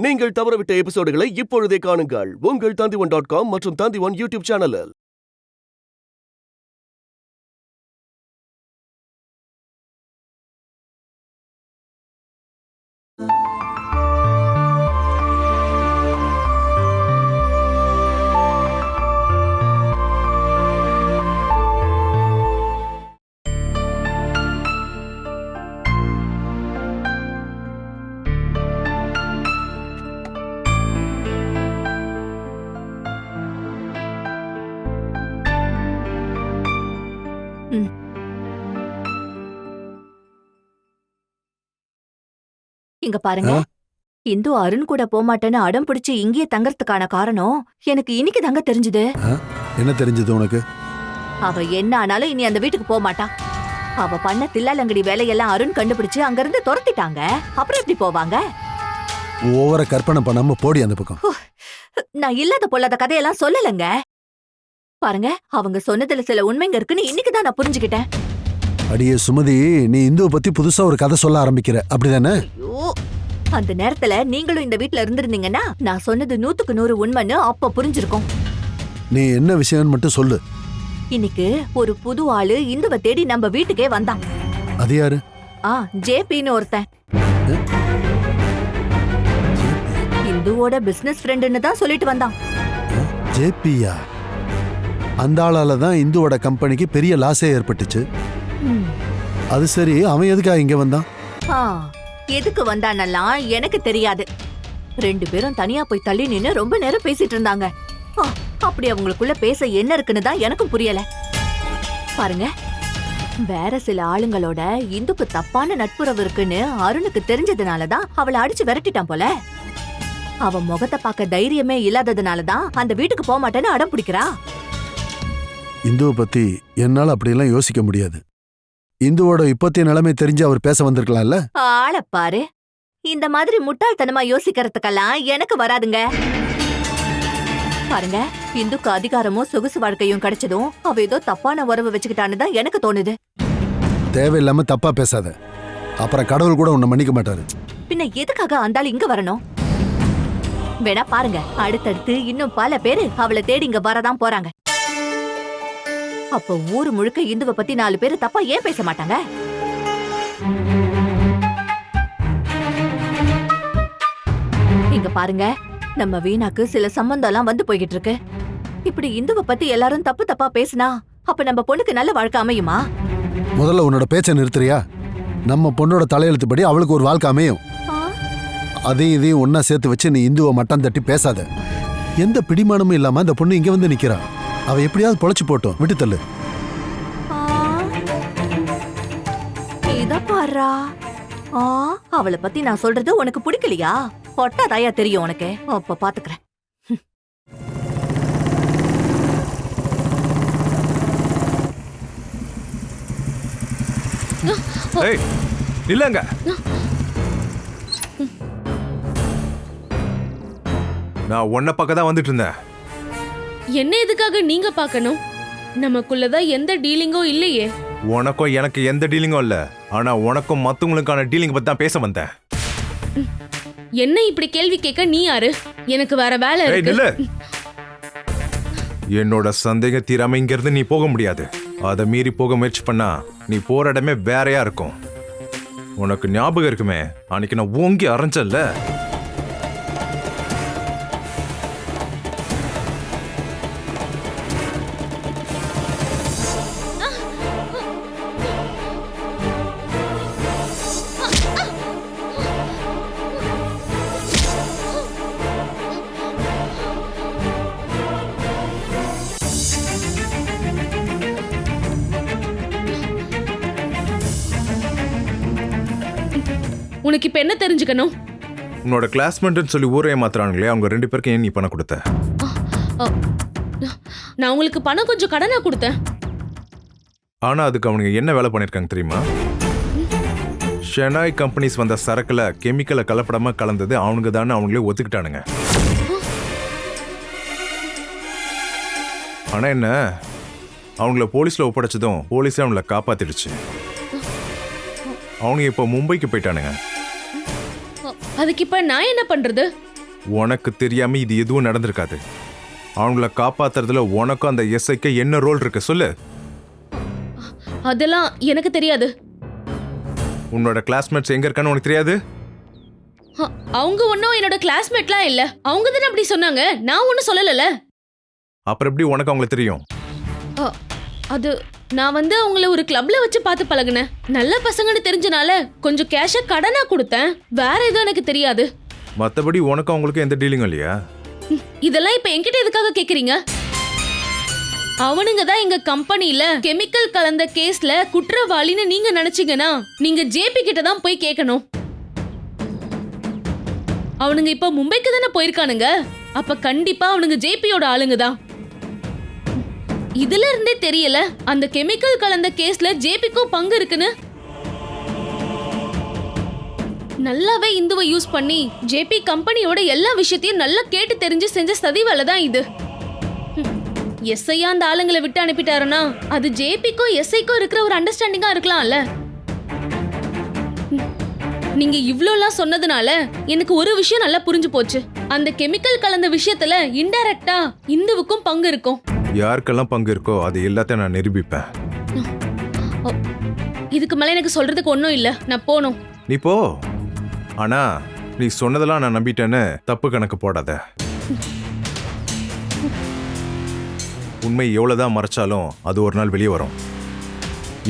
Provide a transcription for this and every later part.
நீங்கள் தவறவிட்ட எபிசோடுகளை இப்பொழுதே காணுங்கள் உங்கள் Tandivan.com மற்றும் Tandivan யூடியூப் சேனலில். இங்க பாருங்க, இந்து அருண் கூட போமாட்டேன்னு அடம் பிடிச்சு இங்கேயே தங்கறதுக்கான காரணம் எனக்கு இன்னைக்கு தாங்க தெரிஞ்சது. என்ன தெரிஞ்சது உனக்கு? அவ என்ன ஆனாலும் இனி அந்த வீட்டுக்கு போக மாட்டா. அவ பண்ண தில்லாலங்கடி வேலையெல்லாம் அருண் கண்டுபிடிச்சு அங்கிருந்து துரத்திட்டாங்க. அப்புறம் எப்படி போவாங்க? ஓவர கற்பனை பண்ணாம போடி அந்த பக்கம். நான் இல்லாத பொல்லாத கதையெல்லாம் சொல்லலங்க. பாருங்க, அவங்க சொன்னதுல சில உண்மைங்க இருக்குன்னு இன்னைக்குதான் நான் புரிஞ்சுக்கிட்டேன். அடியே சுமதி, நீ இந்துவை பத்தி புதுசா ஒரு கதை சொல்ல ஆரம்பிக்கிற, அப்படிதானே? அந்த நேரத்துல நீங்களும் இந்த வீட்ல இருந்திருந்தீங்கன்னா நான் சொன்னது 100க்கு 100 உண்மைன்னு அப்ப புரிஞ்சிருக்கும். நீ என்ன விஷயம்னு மட்டும் சொல்லு. இன்னைக்கு ஒரு புது ஆளு இந்துவை தேடி நம்ம வீட்டுக்கே வந்தான். அது யாரு? ஜேபின்னு ஒருத்தன். இந்துவோட பிசினஸ் ஃப்ரெண்டுன்னு தான் சொல்லிட்டு வந்தான். ஜேபியா? அந்த ஆளால தான் இந்துவோட கம்பெனிக்கு பெரிய லாஸே ஏற்பட்டுச்சு. அது சரி, அவன் எதுக்காக இங்க வந்தான்? எதுக்கு வந்தானெல்லாம் எனக்கு தெரியாது. 2 பேரும் தனியா போய் தள்ளி நின்னு ரொம்ப நேரம் பேசிட்டு இருந்தாங்க. அப்படி அவங்களுக்குள்ள பேச என்ன இருக்குன்னு தான் எனக்கும் புரியல. பாருங்க, வேற சில ஆளுங்களோட இந்துக்கு தப்பான நட்புறவு இருக்குன்னு அருணுக்கு தெரிஞ்சதுனாலதான் அவளை அடிச்சு விரட்டிட்டான் போல. அவன் முகத்தை பார்க்க தைரியமே இல்லாததுனாலதான் அந்த வீட்டுக்கு போக மாட்டேன்னு அடம் பிடிக்கிறா. இந்துவை பத்தி என்னால அப்படியெல்லாம் யோசிக்க முடியாது. இந்துவோட இப்பத்திய நிலைமை தெரிஞ்சு அவர் பேச வந்திருக்கலாம்ல. ஆள பாரு, இந்த மாதிரி முட்டாள்தனமா யோசிக்கிறதுக்கெல்லாம் எனக்கு வராதுங்க. பாருங்க, இந்துக்கு அதிகாரமும் சொகுசு வாழ்க்கையும் கிடைச்சதும் அவ ஏதோ தப்பான உறவு வச்சுக்கிட்டான்னு தான் எனக்கு தோணுது. தேவையில்லாம தப்பா பேசாத, அப்புறம் கடவுள் கூட உன்னை மன்னிக்க மாட்டாரு. பின்ன எதுக்காக அந்தாள் இங்க வரணும்? வேணா பாருங்க, அடுத்தடுத்து இன்னும் பல பேரு அவளை தேடி இங்க வரதான் போறாங்க. அப்ப ஊரு முழுக்க இந்துவை பத்தி 4 பேரு தப்பா ஏன் பேச மாட்டாங்க? இங்க பாருங்க, நம்ம வீணாக்கு சில சம்பந்தம் எல்லாம் வந்து போய்கிட்டு இருக்கு. இப்படி இந்துவை பத்தி எல்லாரும் தப்பு தப்பா பேசினா அப்ப நம்ம பொண்ணுக்கு நல்ல வாழ்க்கை அமையுமா? முதல்ல உன்னோட பேச்ச நிறுத்துறியா? நம்ம பொண்ணோட தலையெழுத்துப்படி அவளுக்கு ஒரு வாழ்க்கை அமையும். அதையும் இதையும் ஒன்னா சேர்த்து வச்சு நீ இந்துவை மட்டம் தட்டி பேசாத. எந்த பிடிமானமும் இல்லாம அந்த பொண்ணு இங்க வந்து நிக்கிறா. அவ எப்படியாவது பொழைச்சு போட்டோம், விட்டு தள்ளு. இத பாரா, அவளை பத்தி நான் சொல்றது உனக்கு பிடிக்கலையா? பொட்டாதாயா தெரியும் உனக்கு. அப்ப பாத்துக்கிறேன். இல்லங்க, நான் உன்னை பக்கம் தான் வந்துட்டு இருந்தேன். என்ன எதுக்காக நீங்க பார்க்கணும்? நமக்குள்ளதான் எந்த டீலிங்கும் இல்லையே. உனக்கும் எனக்கு எந்த டீலிங்கும் இல்ல. ஆனா உனக்கும் மத்தவங்களுக்கான டீலிங் பத்தி தான் பேச வந்தேன். என்ன இப்படி கேள்வி கேட்க நீ யாரு? எனக்கு வேற வேலை இருக்கு. என்னோட சந்தேக தீராம இங்க இருந்து நீ போக முடியாது. அதை மீறி போக முயற்சி பண்ணா நீ போற இடமே வேறையா இருக்கும். உனக்கு ஞாபகம் இருக்குமே, அன்னைக்கு நான் ஓங்கி அரைஞ்சல்ல. உனக்கு இப்ப என்ன தெரிஞ்சுக்கணும்? உன்னோட கிளாஸ்மேட்னு சொல்லி ஊரே மாத்துறானுங்களே, அவங்க 2 பேருக்கு ஏன் நீ பணம் கொடுத்த? நான் உங்களுக்கு பணம் கொஞ்சம் கடனா கொடுத்தேன். ஆனா அதுக்கு அவங்க என்ன வேலை பண்ணிருக்காங்க தெரியுமா? ஷெனாய் கம்பெனிஸ் வந்த சரக்குல கெமிக்கலை கலப்படமா கலந்தது அவனுங்க தானே அவங்களே ஒத்துக்கிட்டானுங்க. ஆனா என்ன, அவங்கள போலீஸ்ல ஒப்படைச்சதும் போலீஸே அவங்கள காப்பாத்திடுச்சு. அவங்க இப்போ மும்பைக்கு போயிட்டானுங்க. அதுக்கு இப்ப நான் என்ன பண்றது? உனக்கு தெரியாம இது எதுவும் நடந்திருக்காது. அவங்கள காப்பாத்துறதுல உனக்கும் அந்த எஸ்ஐக்கு என்ன ரோல் இருக்கு சொல்லு. அதெல்லாம் எனக்கு தெரியாது. உன்னோட கிளாஸ்மேட்ஸ் எங்க இருக்கான்னு உனக்கு தெரியாது? அவங்க ஒன்னும் என்னோட கிளாஸ்மேட்லாம் இல்ல. அவங்க தானே அப்படி சொன்னாங்க, நான் ஒன்னும் சொல்லல. அப்புறம் எப்படி உனக்கு அவங்கள தெரியும்? அது நான் அவங்கள ஒரு கிளப்ல வச்சு பார்த்து பழகுனேன். நல்ல பசங்கன்னு தெரிஞ்சனால கொஞ்சம் கேஷ கடனா கொடுத்தேன். வேற எதுவும் எனக்கு தெரியாது. மத்தபடி உனக்கு அவங்களுக்கு எந்த டீலிங்கும் இல்லையா? இதெல்லாம் இப்ப என்கிட்ட எதுக்காக கேக்குறீங்க? அவனுங்க தான் எங்க கம்பெனில கெமிக்கல் கலந்த கேஸ்ல குற்றவாளின்னு நீங்க நினைச்சீங்கன்னா நீங்க ஜேபி கிட்ட தான் போய் கேட்கணும். அவனுங்க இப்ப மும்பைக்கு தானே போயிருக்கானுங்க. அப்ப கண்டிப்பா அவனுங்க ஜேபியோட ஆளுங்க தான். இதுல இருந்தே தெரியல அந்த கெமிக்கல் கலந்த கேஸ்ல ஜேபிக்கும் பங்கு இருக்குன்னு. நல்லாவே இந்துவை யூஸ் பண்ணி ஜேபி கம்பெனியோட எல்லா விஷயத்தையும் நல்லா கேட்டு தெரிஞ்சு செஞ்ச சதி வேலை தான் இது. எஸ்ஐயா அந்த ஆளுங்களை விட்டு அனுப்பிட்டாருன்னா அது ஜேபிக்கும் எஸ்ஐக்கும் இருக்கிற ஒரு அண்டர்ஸ்டாண்டிங்கா இருக்கலாம்ல. நீங்க இவ்ளோலாம் சொன்னதுனால எனக்கு ஒரு விஷயம் நல்லா புரிஞ்சு போச்சு. அந்த கெமிக்கல் கலந்த விஷயத்துல இன்டைரக்டா இந்துவுக்கும் பங்கு இருக்கும். யாருக்கெல்லாம் பங்கு இருக்கோ அது எல்லாத்தையும் நான் நிரூபிப்பேன். இதுக்கு மேல எனக்கு சொல்றதுக்கு ஒன்றும் இல்ல, நான் போகணும். நீ போ. ஆனா நீ சொன்னதெல்லாம் நான் நம்பிட்டேன்னு தப்பு கணக்கு போடாத. உண்மை எவ்வளவுதான் மறைச்சாலும் அது ஒரு நாள் வெளியே வரும்.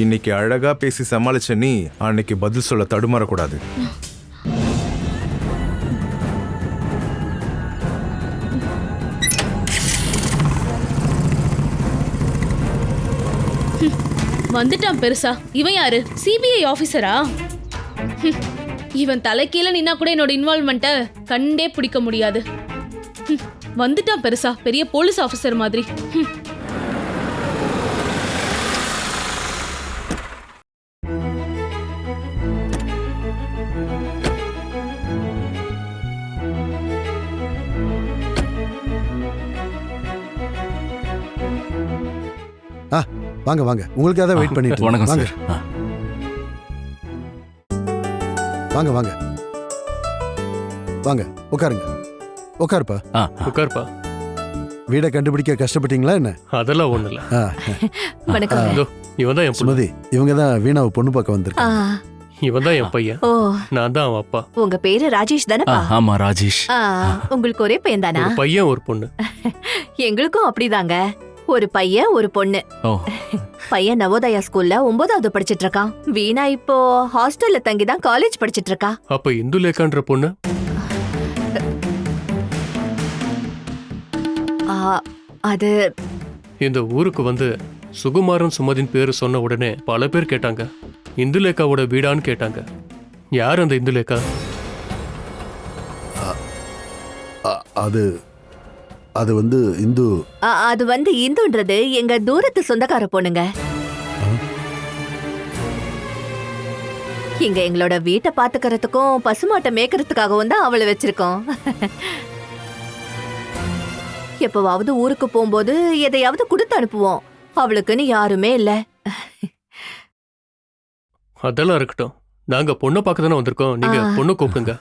இன்னைக்கு அழகா பேசி சமாளிச்ச நீ அன்னைக்கு பதில் சொல்ல தடுமாறக்கூடாது. வந்துட்டான் பெருசா. இவன் யாரு? சிபிஐ ஆபீசரா? இவன் தலைக்கீழ நின்னா கூட என்னோட இன்வால்வ்மெண்ட்ட கண்டே பிடிக்க முடியாது. வந்துட்டான் பெருசா, பெரிய போலீஸ் ஆபீசர் மாதிரி. வாங்க வாங்க, உங்களுக்காக தான் வெயிட் பண்ணிட்டு இருக்கேன். வணக்கம் வாங்க. சார். வாங்க வாங்க வாங்க, உட்காருங்க. உட்காருப்பா. உட்கார்ப்பா. வீடை கண்டுபிடிக்க கஷ்டப்பட்டீங்களா என்ன? அதெல்லாம் ஒண்ணு இல்ல. ஆ, வணக்கம். இதோ இவன் தான் என் பொண்ணு. சுமதி, இவங்க தான் வீணாவை பொண்ணு பார்க்க வந்திருக்காங்க. இவன் தான் என் பையன். ஓ, நான் தான் அவன் அப்பா. உங்க பேரு ராஜேஷ் தானப்பா? ஆமா ராஜேஷ். உங்களுக்கு ஒரே பையன் தானா? ஒரு பையன் ஒரு பொண்ணு. எங்களுக்கும் அப்படிதாங்க. ஒரு பையன் ஒரு பொண்ணு. ஓ, பையன் நவோதயா ஸ்கூல்ல 9வது படிச்சிட்டு இருக்கான். வீணா இப்போ ஹாஸ்டல்ல தங்கி தான் காலேஜ் படிச்சிட்டு இருக்கா. அப்ப இந்துலேகான்ற பொண்ணு? அது இந்த ஊருக்கு வந்து சுகுமாரன் சுமதின் பேரு சொன்ன உடனே பல பேர் கேட்டாங்க, இந்துலேகாவோட வீடான்னு கேட்டாங்க. யார் அந்த இந்துலேகா? அது அது வந்து இந்து. அது வந்து இந்துன்றது எங்க தூரத்து சொந்தக்கார பொண்ணுங்க. இங்க எங்களோட வீட்டை பாத்துக்கிறதுக்கும் பசுமாட்டை மேய்க்கிறதுக்காகவும் தான் அவளை வச்சிருக்கோம். எப்பவாவது ஊருக்கு போகும்போது எதையாவது கொடுத்து அனுப்புவோம். அவளுக்குன்னு யாருமே இல்ல. அதெல்லாம் இருக்கட்டும். நாங்க பொண்ணை பார்க்க தானே வந்திருக்கோம். நீங்க பொண்ணு கூப்பிடுங்க.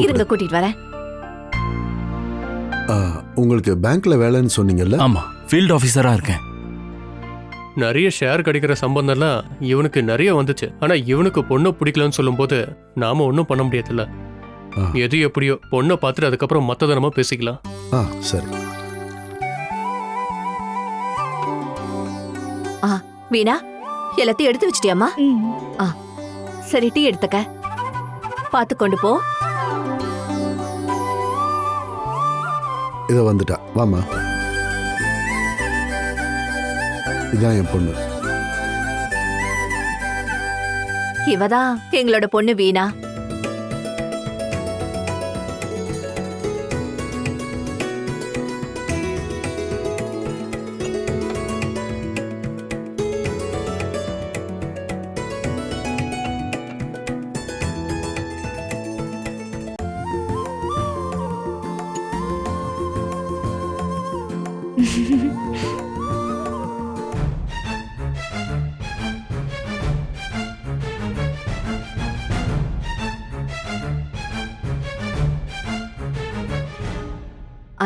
இருங்க, கூட்டிட்டு வரேன். உங்களுக்கு பேங்க்ல வேலைன்னு சொன்னீங்கல்ல? ஆமா, ஃபீல்ட் ஆபீசரா இருக்கேன். நிறைய ஷேர் கிடைக்கிற சம்பந்தம்லாம் இவனுக்கு நிறைய வந்துச்சு. ஆனா இவனுக்கு பொண்ணை பிடிக்கலன்னு சொல்லும் போது நாம ஒன்றும் பண்ண முடியாதுல்ல. எது எப்படியோ பொண்ணை பார்த்துட்டு அதுக்கப்புறம் மத்தத நம்ம பேசிக்கலாம். சரி. வீணா, எல்லாத்தையும் எடுத்து வச்சிட்டியாமா? சரி, டீ எடுத்துக்க. பார்த்து கொண்டு போ. இத வந்துட்டா. வாமா, இதான் என் பொண்ணு. இவதான் எங்களோட பொண்ணு வீணா.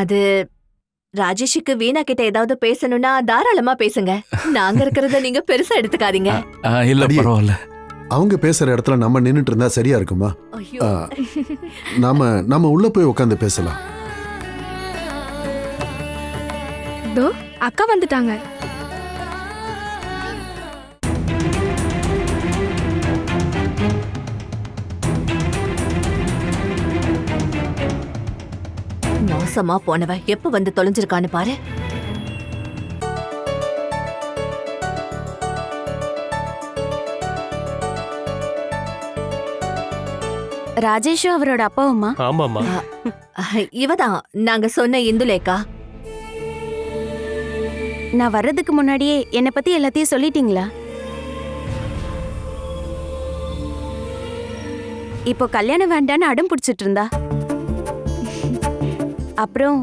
அது ராஜேஷுக்கு வீணா கிட்ட ஏதாவது பேசணும்னா தாராளமா பேசுங்க. நாங்க இருக்கிறத நீங்க பெருசா எடுத்துக்காதீங்க. இல்ல அடியே. பரவாயில்ல. அவங்க பேசுற இடத்துல நம்ம நின்னுட்டு இருந்தா சரியா இருக்குமா? ஐயோ. ஆ, நாம உள்ள போய் உட்காந்து பேசலாம். தோ அக்கா வந்துட்டாங்க. மோசமா போனவ எப்ப வந்து தொலைஞ்சிருக்கான்னு பாரு. ராஜேஷும் அவரோட அப்பாவுமா? ஆமாம்மா. இவதான் நாங்க சொன்ன இந்துலேக்கா. நான் வர்றதுக்கு முன்னாடியே என்னை பத்தி எல்லாத்தையும் சொல்லிட்டீங்களா? இப்போ கல்யாணம் வேண்டான்னு அடம் பிடிச்சிட்டு இருந்தா. அப்புறம்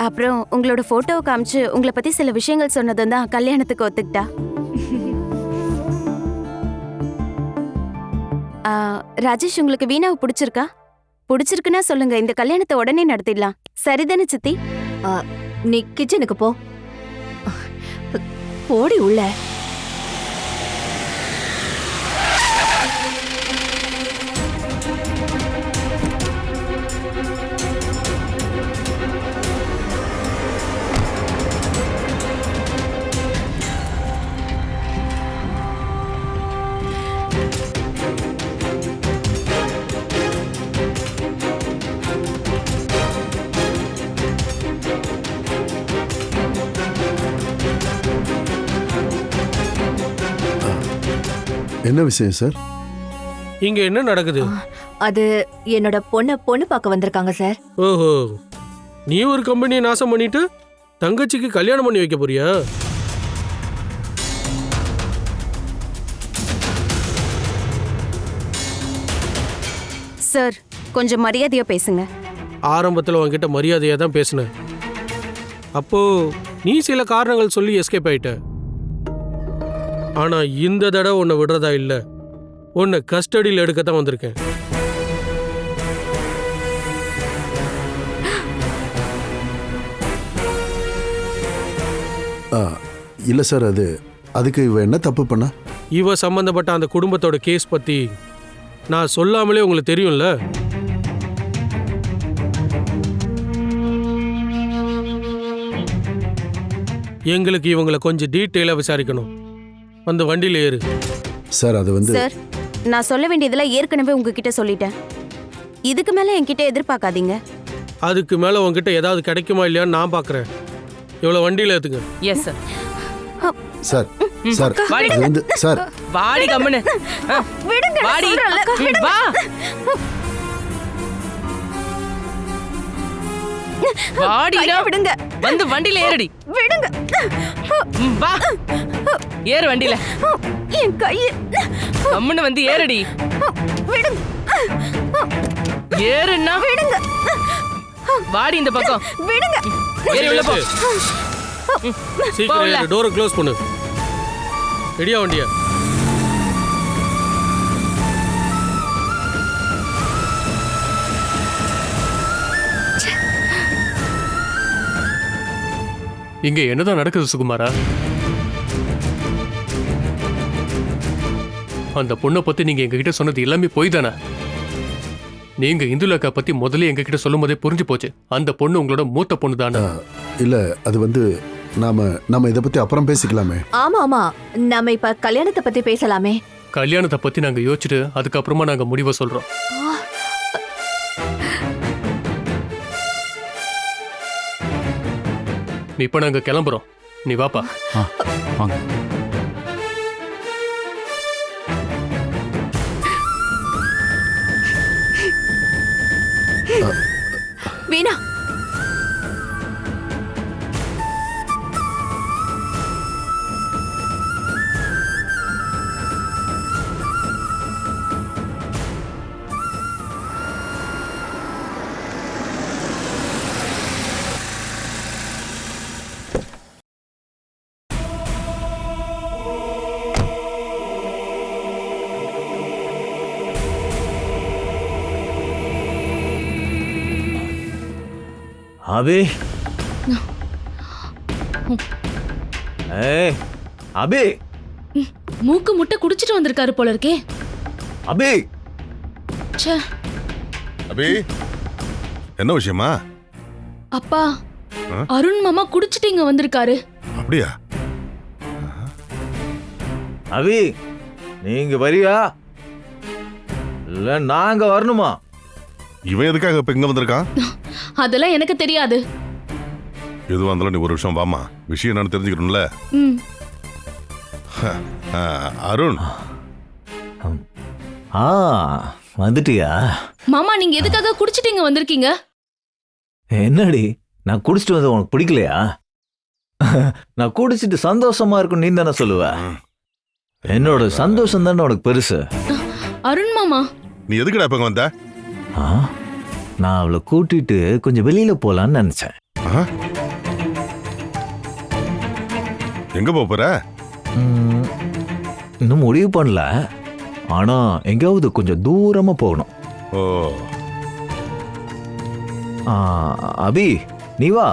அப்புறம் உங்களோட போட்டோவை காமிச்சு உங்களை பத்தி சில விஷயங்கள் சொன்னதும் தான் கல்யாணத்துக்கு ஒத்துக்கிட்டா. ராஜேஷ், உங்களுக்கு வீணாவை பிடிச்சிருக்கா? பிடிச்சிருக்குன்னா சொல்லுங்க, இந்த கல்யாணத்தை உடனே நடத்திடலாம். சரிதானே சித்தி? நீ கிச்சனுக்கு போ. போடி உள்ள. என்ன விஷயம் சார்? இங்க என்ன நடக்குது? அது என்னோட பொண்ணு பார்க்க வந்திருக்காங்க சார். ஓஹோ, நீ ஒரு கம்பெனியை நாசம் பண்ணிட்டு தங்கச்சிக்கு கல்யாணம் பண்ணி வைக்க போறியா? சார், கொஞ்சம் மரியாதையா பேசுங்க. ஆரம்பத்தில் உன்கிட்ட மரியாதையா தான் பேசினேன். அப்போ நீ சில காரணங்கள் சொல்லி எஸ்கேப் ஆயிட்ட. ஆனா இந்த தடவை உன்னை விடுறதா இல்ல, உன்னை கஸ்டடியில் எடுக்கத்தான் வந்திருக்கேன். இல்ல சார், அதுக்கு இவ என்ன தப்பு பண்ணா? இவ சம்பந்தப்பட்ட அந்த குடும்பத்தோட கேஸ் பத்தி நான் சொல்லாமலே உங்களுக்கு தெரியும்ல. எங்களுக்கு இவங்களை கொஞ்சம் டீட்டெயிலாக விசாரிக்கணும். அந்த வண்டியில் ஏறு. சார், அது சார், நான் சொல்ல வேண்டியதெல்லாம் ஏற்கனவே உங்ககிட்ட சொல்லிட்டேன். இதுக்கு மேல என்கிட்ட எதிர்பார்க்காதீங்க. அதுக்கு மேல உங்ககிட்ட ஏதாவது கிடைக்குமா இல்லையான்னு நான் பார்க்குறேன். இவ்வளோ வண்டியில் ஏற்றுங்க. Yes sir. Sir sir sir வாடி கம்முன்னு. விடுங்க. வாடி. வா. வாடிடா. விடுங்க. வந்து வண்டியில ஏறடி. விடுங்க. வா. ஏறு வண்டியில. என் கையை. கம்முன்னு வந்து ஏறடி. விடுங்க. ஏறுன்னா. விடுங்க. வாடி இந்த பக்கம். விடுங்க. ஏறி உள்ள போ. சீக்கிரம் டோரை க்ளோஸ் பண்ணு. ரெடியா வண்டியா? இங்க என்னதான் நடக்குது சுகுமாரா? அந்த பொண்ணை பத்தி நீங்க எங்ககிட்ட சொன்னது எல்லாமே போய் தானே? நீங்க இந்துலக்கா பத்தி முதல்ல எங்ககிட்ட சொல்லும் போதே புரிஞ்சு போச்சு. அந்த பொண்ணு உங்களோட மூத்த பொண்ணு தானே? இல்ல, அது நாம இத பத்தி அப்புறம் பேசிக்கலாமே. ஆமா ஆமா, நாம இப்ப கல்யாணத்தை பத்தி பேசலாமே. கல்யாணத்தை பத்தி நாங்க யோசிச்சுட்டு அதுக்கப்புறமா நாங்க முடிவை சொல்றோம். இப்ப நாங்க கிளம்புறோம். நீ வாப்பா. வாங்க. வீணா, அபி ஏய் அபி மூக்கு முட்டை குடிச்சிட்டு வந்திருக்காரு போல இருக்கே. அபி ச்சே. அபி என்ன விஷயமா? அப்பா அருண் மாமா குடிச்சிட்டு இங்க வந்திருக்காரு. அப்படியா? அபி நீங்க வரியா இல்ல நாங்க வரணுமா? இவன் எதுக்காக இப்ப இங்க வந்திருக்கான்? அதெல்லாம் எனக்கு தெரியாது. எதுவா இருந்தாலும் நீ ஒரு விஷயம் வாமா, விஷயம் என்னன்னு தெரிஞ்சுக்கணும்ல. ம். அருண் வந்துட்டியா? மாமா நீங்க எதுக்காக குடிச்சிட்டு இங்க வந்திருக்கீங்க? என்னடி நான் குடிச்சிட்டு வந்து உனக்கு பிடிக்கலையா? நான் குடிச்சிட்டு சந்தோஷமா இருக்கும் நீ தானே சொல்லுவ. என்னோட சந்தோஷம் தானே உனக்கு பெருசு. அருண் மாமா நீ எதுக்குடா இப்ப வந்த? நான் அவளை கூட்டிட்டு கொஞ்சம் வெளியில போலான்னு நினைச்சேன். எங்க போற? இன்னும் முடிவு பண்ணல, ஆனா எங்கேயாவது கொஞ்சம் தூரமா போகணும். ஓ அபி நீ வா,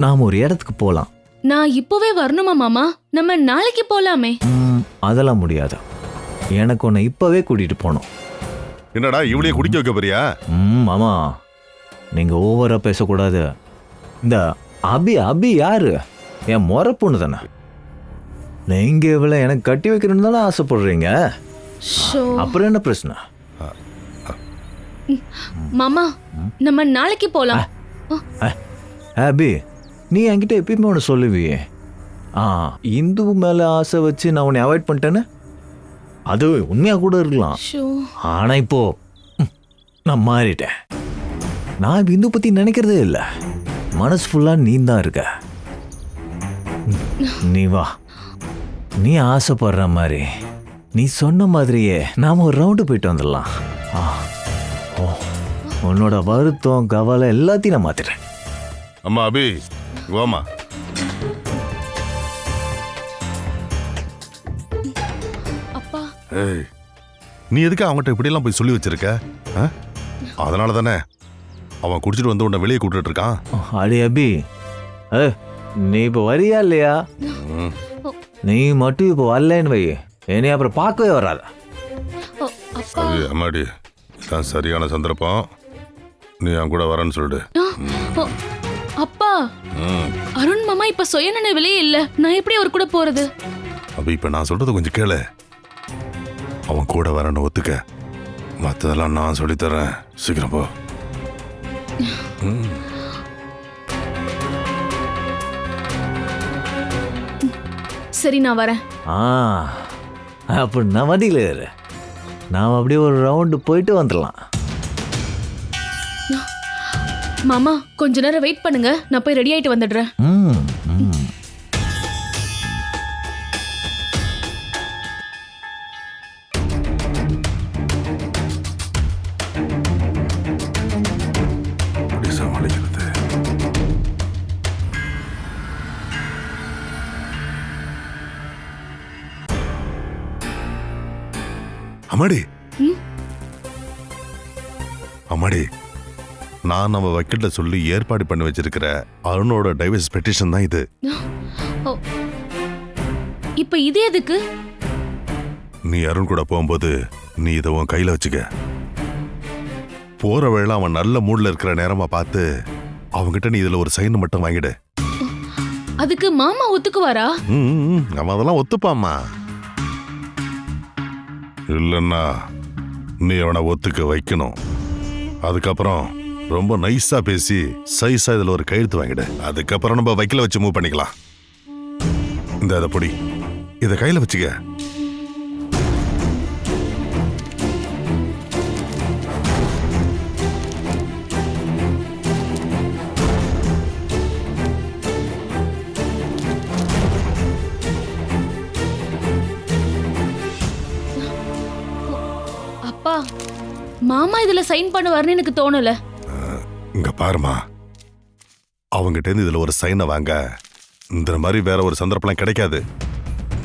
நாம ஒரு இடத்துக்கு போலாம். நான் இப்பவே வரணுமா மாமா? நம்ம நாளைக்கு போலாமே. அதெல்லாம் முடியாது, எனக்கு உன்னை இப்பவே கூட்டிட்டு போகணும். என்னடா இவளையே குடிக்க வைக்க போறியா? மாமா நீங்க ஓவரா பேசக்கூடாது. இந்த அபி யாரு? என் முறை பொண்ணு தானே. நீங்க இவளை எனக்கு கட்டி வைக்கணும்னு தானே ஆசைப்படுறீங்க. அப்புறம் என்ன பிரச்சனை? மாமா நம்ம நாளைக்கு போலாம். அபி நீ என்கிட்ட எப்பயுமே ஒன்று சொல்லுவியே, இந்து மேல ஆசை வச்சு நான் உன்னை அவாய்ட் பண்ணிட்டேன்னு. அது உண்மையா கூட இருக்கலாம், ஆனா இப்போ நான் மாறிட்டேன். நான் இந்து பத்தி நினைக்கிறதே இல்லை, மனசு ஃபுல்லா நீ தான் இருக்க. நீ வா, நீ ஆசைப்படுற மாதிரி நீ சொன்ன மாதிரியே நாம ஒரு ரவுண்டு போயிட்டு வந்துடலாம். உன்னோட வருத்தம் கவலை எல்லாத்தையும் நான் மாத்திட்டேன். அம்மா அபி வாமா. அப்பா ஏய் நீ எதுக்கு அவங்ககிட்ட இப்படி எல்லாம் போய் சொல்லி வச்சிருக்க? அதனால தானே அவன் குடிச்சிட்டு வந்து உன்னை வெளியே கூப்பிட்டு இருக்கான். அடி அபி நீ இப்போ வரியா இல்லையா? நீ மட்டும் இப்போ வரலன்னு வை, என்னை அப்புறம் பார்க்கவே வராத. அது அம்மாடி இதான் சரியான சந்தர்ப்பம், நீ என் கூட வரேன்னு சொல்லிடு. அப்பா அருண் மாமா இப்ப சுயநினைவிலே இல்ல, நான் எப்படி அவர் கூட போறது? அப்ப இப்ப நான் சொல்றது கொஞ்சம் கேளு. அவன் கூட வரேன்னு ஒத்துக்க, மற்றதெல்லாம் நான் சொல்லித்தரேன். சீக்கிரம் போ. சரி நான் வரேன். அப்ப நான் வண்டியில ஏறு, நாம் அப்படியே ஒரு ரவுண்டு போயிட்டு வந்துடலாம். மாமா கொஞ்ச நேரம் வெயிட் பண்ணுங்க, நான் போய் ரெடி ஆயிட்டு வந்துடுறேன். சமாளிக்கிறது அம்மாடி அம்மாடி, நான் நம்ம வக்கீல்ல சொல்லி ஏற்பாடு பண்ணி வச்சிருக்கிற அருணோட டைவர்ஸ் பெட்டிஷன் தான் இது. இப்ப இது எதுக்கு? நீ அருண் கூட போகும்போது நீ இதை உன் கையில வச்சுக்க. போற வேளை அவன் நல்ல மூட்ல இருக்கிற நேரமா பார்த்து அவன்கிட்ட நீ இதுல ஒரு சைன் மட்டும் வாங்கிடு. அதுக்கு மாமா ஒத்துக்குவாரா? அவன் அதெல்லாம் ஒத்துப்பாமா. இல்லன்னா நீ அவனை ஒத்துக்க வைக்கணும். அதுக்கப்புறம் ரொம்ப நைஸா பேசி சைஸா இதுல ஒரு கையெழுத்து வாங்கிடு. அதுக்கப்புறம் நம்ம வைக்கல வச்சு மூவ் பண்ணிக்கலாம். இந்த இதை பொடி, இதை கையில வச்சுக்க. அப்பா மாமா இதுல சைன் பண்ணுவாருன்னு எனக்கு தோணல. இங்க பாருமா, அவங்ககிட்ட இருந்து இதுல ஒரு சைனை வாங்க இந்த மாதிரி வேற ஒரு சந்தர்ப்பம் கிடைக்காது.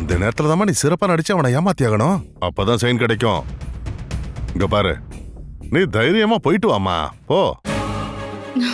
இந்த நேரத்துல தான் நீ சிறப்பா நடிச்சு அவனை ஏமாத்தி ஆகணும், அப்பதான் சைன் கிடைக்கும். இங்க பாரு, நீ தைரியமா போயிட்டு வாமா, போ. ம்.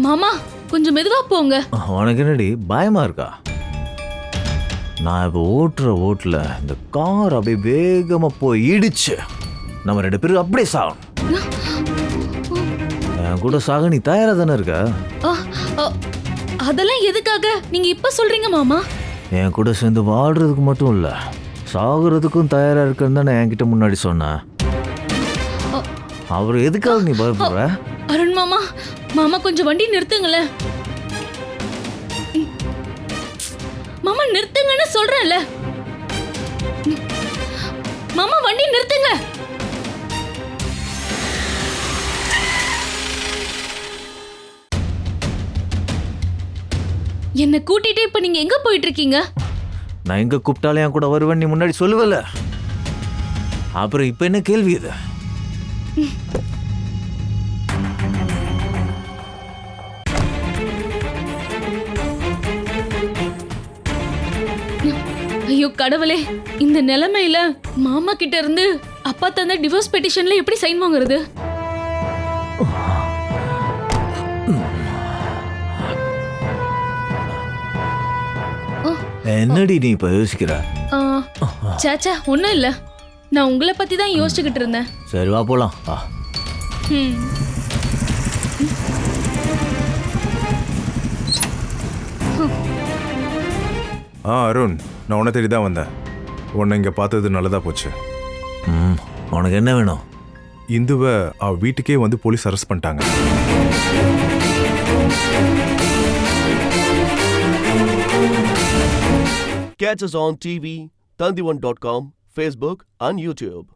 மாமா கொஞ்சம் மெதுவா போங்க. உனக்கு என்னடி பயமா இருக்கா? நான் இப்போ ஓட்டுற ஓட்டுல இந்த கார் அப்படியே வேகமா போய் இடிச்சு நம்ம 2 பேரும் அப்படியே சாகணும். என் கூட சாக நீ தயாரா தானே இருக்க? ஆ, ஆ, அதெல்லாம் எதுக்காக நீங்க இப்ப சொல்றீங்க மாமா? என் கூட சேர்ந்து வாடுறதுக்கு மட்டும் இல்ல, சாகுறதுக்கும் தயாரா இருக்குன்னு தானே என்கிட்ட முன்னாடி சொன்னேன். அவர் எதுக்காக நீ பயப்படுற? அருண் மாமா, மாமா கொஞ்சம் வண்டி நிறுத்துங்களேன். மாமா நிறுத்துங்கன்னு சொல்றேன்ல. மாமா வண்டி நிறுத்துங்க. என்ன கூட்டிட்டு இப்ப நீங்க எங்க போயிட்டு இருக்கீங்க? நான் எங்க கூப்பிட்டாலும் என் கூட வருவேன் நீ முன்னாடி சொல்லுவல. அப்புறம் இப்ப என்ன கேள்வி இது? ஐயோ கடவுளே, இந்த நிலைமையில மாமா கிட்ட இருந்து அப்பா தந்த டிவோர்ஸ் பெட்டிஷன்ல எப்படி சைன் வாங்குறது? என்னடி நீ இப்ப யோசிக்கிற? சாச்சா ஒண்ணும் இல்ல, நான் உங்களை பத்தி தான் யோசிச்சுக்கிட்டு இருந்தேன். சரி வா போலாம். அருண், நான் உன்னை தேடி தான் வந்தேன். உன்னை இங்கே பார்த்தது நல்லதா போச்சு. உனக்கு என்ன வேணும்? இந்துவை அவ வீட்டுக்கே வந்து போலீஸ் அரெஸ்ட் பண்ணிட்டாங்க. Catch us on TV, Tandivan.com, Facebook and YouTube.